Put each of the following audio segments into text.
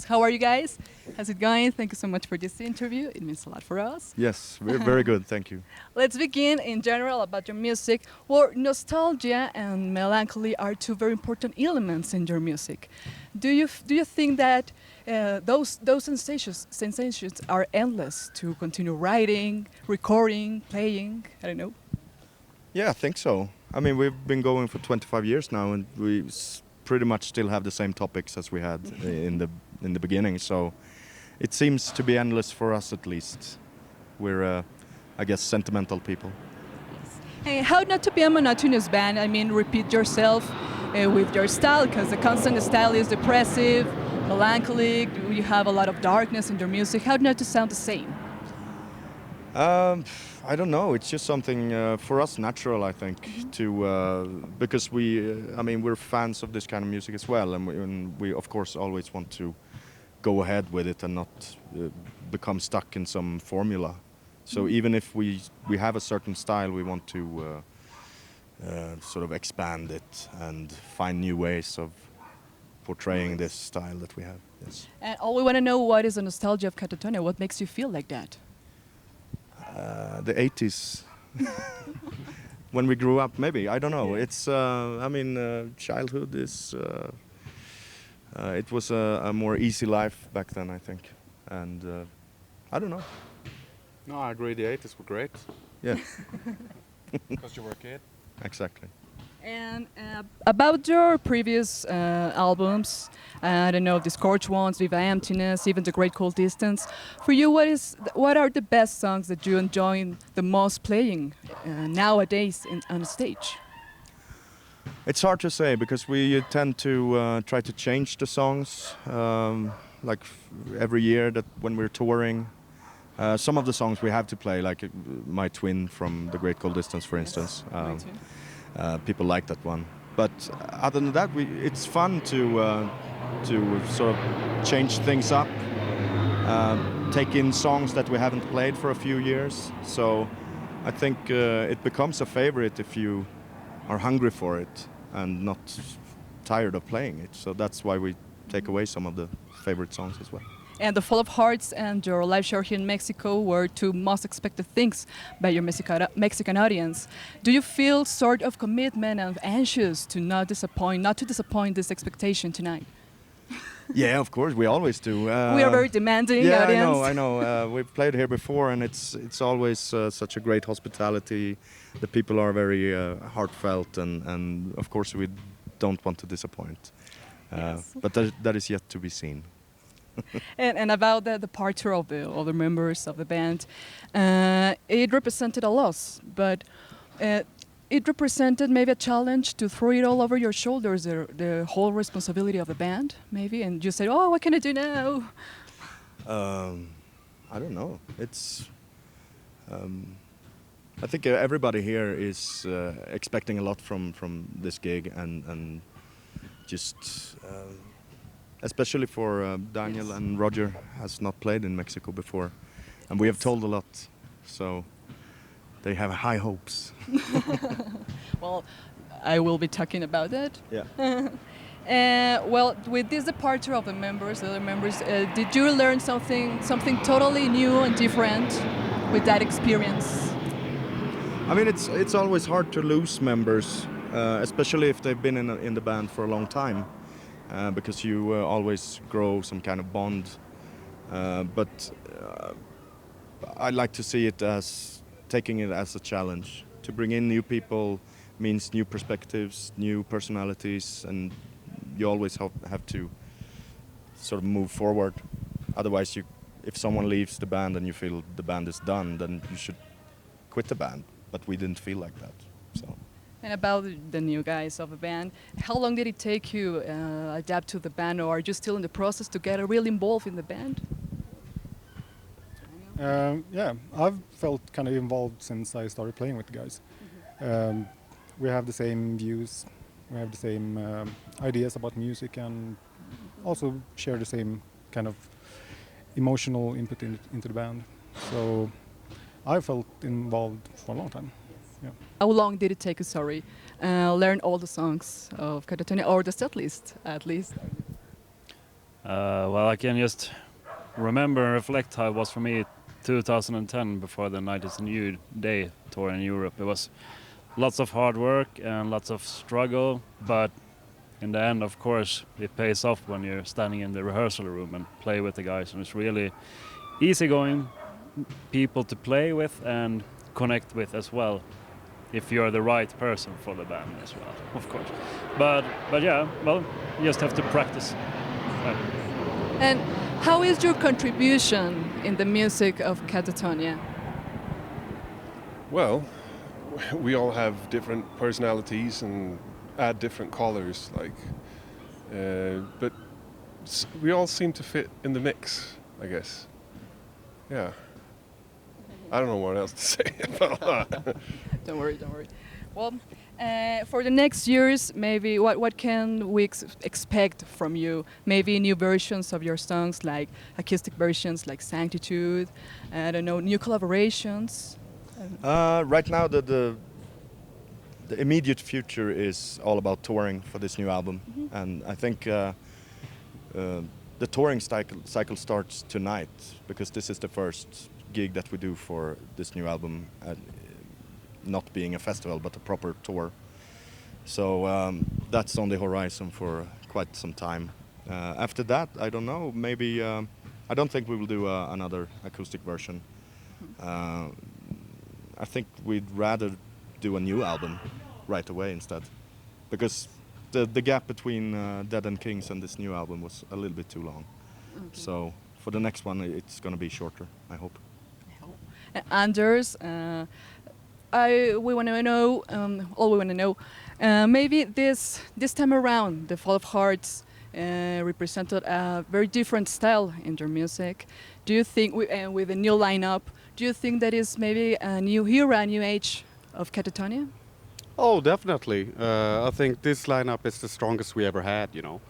How are you guys? How's it going? Thank you so much for this interview. It means a lot for us. Yes, we're very good, thank you. Let's begin in general about your music. Well, nostalgia and melancholy are two very important elements in your music. Do you think that those sensations are endless to continue writing, recording, playing? I don't know. Yeah, I think so. I mean, we've been going for 25 years now, and pretty much still have the same topics as we had in the beginning. So it seems to be endless for us, at least. We're, I guess, sentimental people. Hey, how not to be a monotonous band? I mean, repeat yourself with your style, because the constant style is depressive, melancholic. You have a lot of darkness in your music. How not to sound the same? I don't know. It's just something for us natural, I think, because I mean, we're fans of this kind of music as well, and we of course always want to go ahead with it and not become stuck in some formula. So even if we have a certain style, we want to sort of expand it and find new ways of portraying this style that we have. Yes. And all we want to know, what is the nostalgia of Katatonia? What makes you feel like that? The 80s. When we grew up, maybe, I don't know. It's I mean, childhood is it was a more easy life back then, I think, and I don't know. No, I agree. The 80s were great. Yeah. Because you were a kid. Exactly. And about your previous albums, I don't know, the Scorched Ones, Viva Emptiness, even The Great Cold Distance. For you, what are the best songs that you enjoy the most playing nowadays on stage? It's hard to say because we tend to try to change the songs like every year that when we're touring. Some of the songs we have to play, like My Twin from The Great Cold Distance, for instance. People like that one. But other than that, it's fun to sort of change things up, take in songs that we haven't played for a few years. So I think it becomes a favorite if you are hungry for it and not tired of playing it. So that's why we take away some of the favorite songs as well. And The Fall of Hearts and your live show here in Mexico were two most expected things by your Mexican audience. Do you feel sort of commitment and anxious to not to disappoint this expectation tonight? Yeah, of course, we always do. We are very demanding audience. I know. We've played here before, and it's always such a great hospitality. The people are very heartfelt, and of course we don't want to disappoint. But that is yet to be seen. And about the departure of the other members of the band, it represented a loss, but it represented maybe a challenge to throw it all over your shoulders, the whole responsibility of the band, maybe, and you said, "Oh, what can I do now?" I don't know. It's. I think everybody here is expecting a lot from this gig, and just. Especially for Daniel and Roger has not played in Mexico before, and we have told a lot, so they have high hopes. Well, I will be talking about that. Yeah. Well, with this departure of the other members, did you learn something totally new and different with that experience? I mean, it's always hard to lose members, especially if they've been in the band for a long time. Because you always grow some kind of bond. But I like to see it as taking it as a challenge. To bring in new people means new perspectives, new personalities, and you always have to sort of move forward. Otherwise, if someone leaves the band and you feel the band is done, then you should quit the band. But we didn't feel like that, so. And about the new guys of the band, how long did it take you adapt to the band, or are you still in the process to get really involved in the band? Yeah, I've felt kind of involved since I started playing with the guys. We have the same views, we have the same ideas about music, and also share the same kind of emotional input into the band. So I felt involved for a long time. Yeah. How long did it take you, learn all the songs of Katatonia, or the set list at least? Well, I can just remember and reflect how it was for me 2010 before the 90s New Day tour in Europe. It was lots of hard work and lots of struggle, but in the end, of course, it pays off when you're standing in the rehearsal room and play with the guys, and it's really easygoing people to play with and connect with as well, if you're the right person for the band as well, of course. But yeah, well, you just have to practice. And how is your contribution in the music of Katatonia? Well, we all have different personalities and add different colors, but we all seem to fit in the mix, I guess. Yeah. I don't know what else to say about that. Don't worry, don't worry. Well, for the next years, maybe what can we expect from you? Maybe new versions of your songs, like acoustic versions, like Sanctitude. I don't know, new collaborations. Right now, the immediate future is all about touring for this new album, and I think the touring cycle starts tonight, because this is the first gig that we do for this new album, not being a festival but a proper tour. So that's on the horizon for quite some time. After that, I don't know, maybe I don't think we will do another acoustic version. I think we'd rather do a new album right away instead, because the gap between Dead and Kings and this new album was a little bit too long. Okay. So for the next one, it's going to be shorter, I hope. Anders, we want to know, all we want to know, maybe this time around, the Fall of Hearts represented a very different style in your music. Do you think, with a new lineup, do you think that is maybe a new era, a new age of Katatonia? Oh, definitely. I think this lineup is the strongest we ever had, you know.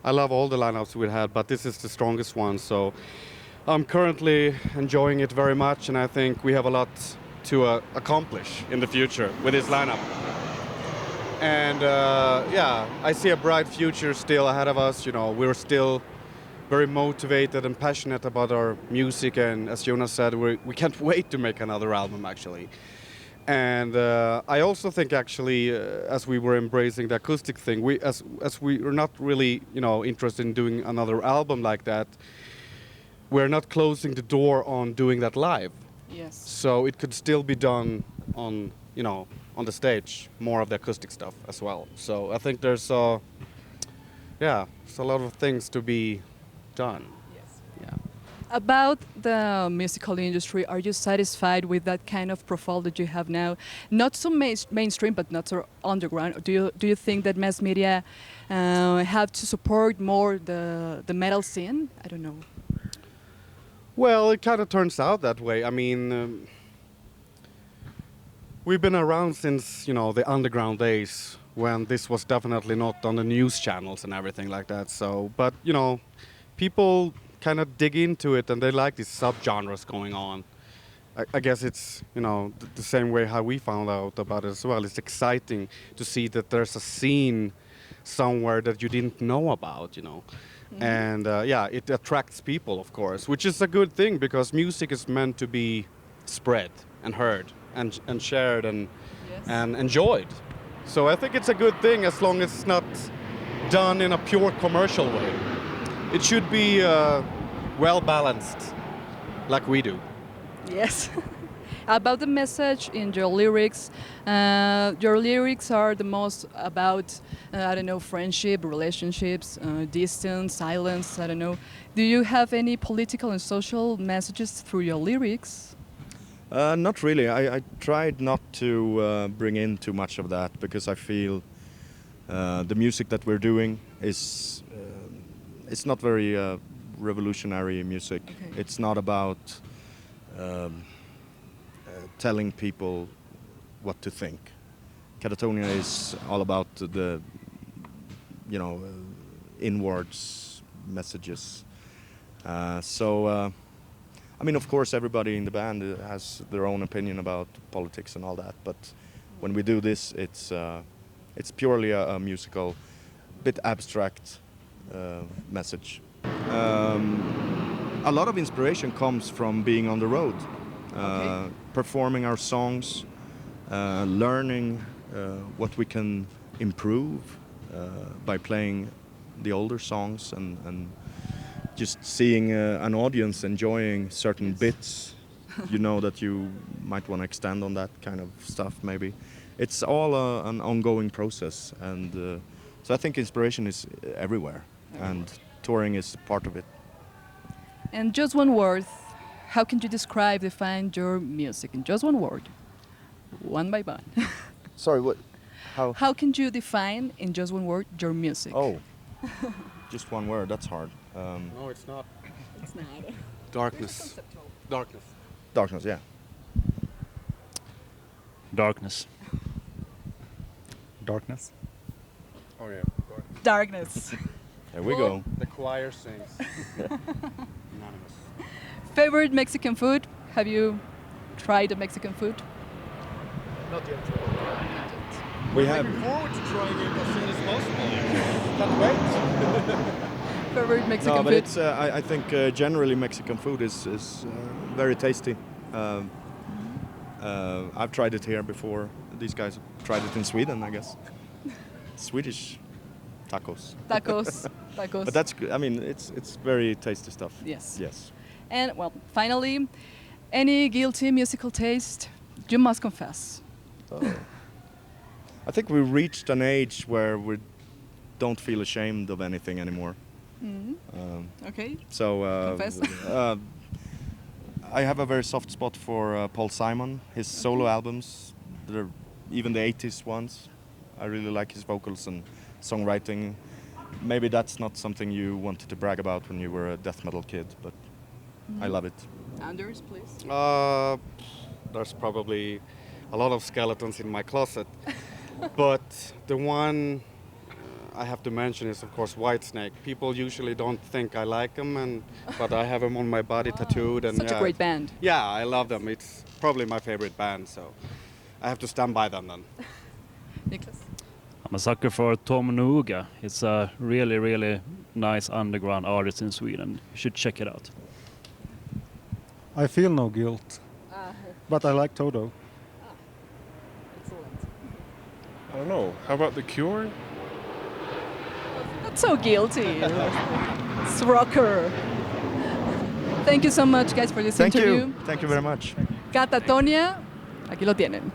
I love all the lineups we had, but this is the strongest one, so I'm currently enjoying it very much, and I think we have a lot to accomplish in the future with this lineup. And yeah, I see a bright future still ahead of us, you know. We're still very motivated and passionate about our music, and as Jonas said, we can't wait to make another album, actually. And I also think, actually, as we were embracing the acoustic thing, as we are not really, you know, interested in doing another album like that, we're not closing the door on doing that live. Yes. So it could still be done on, you know, on the stage, more of the acoustic stuff as well. So I think there's a lot of things to be done. Yes. Yeah. About the musical industry, are you satisfied with that kind of profile that you have now? Not so mainstream, but not so underground. Do you think that mass media have to support more the metal scene? I don't know. Well, it kind of turns out that way. I mean, we've been around since, you know, the underground days, when this was definitely not on the news channels and everything like that. So, but, you know, people kind of dig into it, and they like these subgenres going on. I guess it's, you know, the same way how we found out about it as well. It's exciting to see that there's a scene somewhere that you didn't know about, you know. Mm-hmm. And yeah, it attracts people, of course, which is a good thing, because music is meant to be spread and heard and shared and yes, and enjoyed. So I think it's a good thing, as long as it's not done in a pure commercial way. It should be well balanced, like we do. Yes. About the message in your lyrics are the most about, I don't know, friendship, relationships, distance, silence, I don't know. Do you have any political and social messages through your lyrics? Not really. I tried not to bring in too much of that, because I feel the music that we're doing is it's not very revolutionary music. Okay. It's not about telling people what to think. Katatonia is all about the, you know, inwards messages. I mean, of course, everybody in the band has their own opinion about politics and all that, but when we do this, it's purely a musical, bit abstract message. A lot of inspiration comes from being on the road, Okay. performing our songs, learning what we can improve by playing the older songs and just seeing an audience enjoying certain bits. You know that you might want to extend on that kind of stuff maybe. It's all an ongoing process, and so I think inspiration is everywhere, and touring is part of it. And just one word, how can you describe, define your music in just one word? One by one. Sorry, what? How? How can you define in just one word your music? Oh, just one word. That's hard. No, it's not. It's not. Darkness. Darkness. Darkness. Yeah. Darkness. Darkness. Oh yeah. Darkness. There we go. The choir sings. Anonymous. Favorite Mexican food? Have you tried the Mexican food? Not yet. We have. Looking forward to trying it as soon as possible. Can't wait. Favorite Mexican No, but food? it's. I think generally Mexican food is very tasty. I've tried it here before. These guys tried it in Sweden, I guess. Swedish tacos. Tacos. Tacos. But that's. I mean, it's very tasty stuff. Yes. Yes. And well, finally, any guilty musical taste you must confess? I think we reached an age where we don't feel ashamed of anything anymore. Okay. So Confess. I have a very soft spot for Paul Simon. His solo albums, even the 80s ones. I really like his vocals and songwriting. Maybe that's not something you wanted to brag about when you were a death metal kid, but I love it. Anders, please. There's probably a lot of skeletons in my closet, but the one I have to mention is of course Whitesnake. People usually don't think I like them, but I have them on my body tattooed. And Such a great band. Yeah, I love them. It's probably my favorite band, so I have to stand by them then. Niklas? I'm a sucker for Tom Nuga. It's a really, really nice underground artist in Sweden. You should check it out. I feel no guilt, but I like Toto. Excellent. I don't know. How about The Cure? Not so guilty. It's rocker. Thank you so much, guys, for this Thank interview. you. Thank you very much. Katatonia, aquí lo tienen.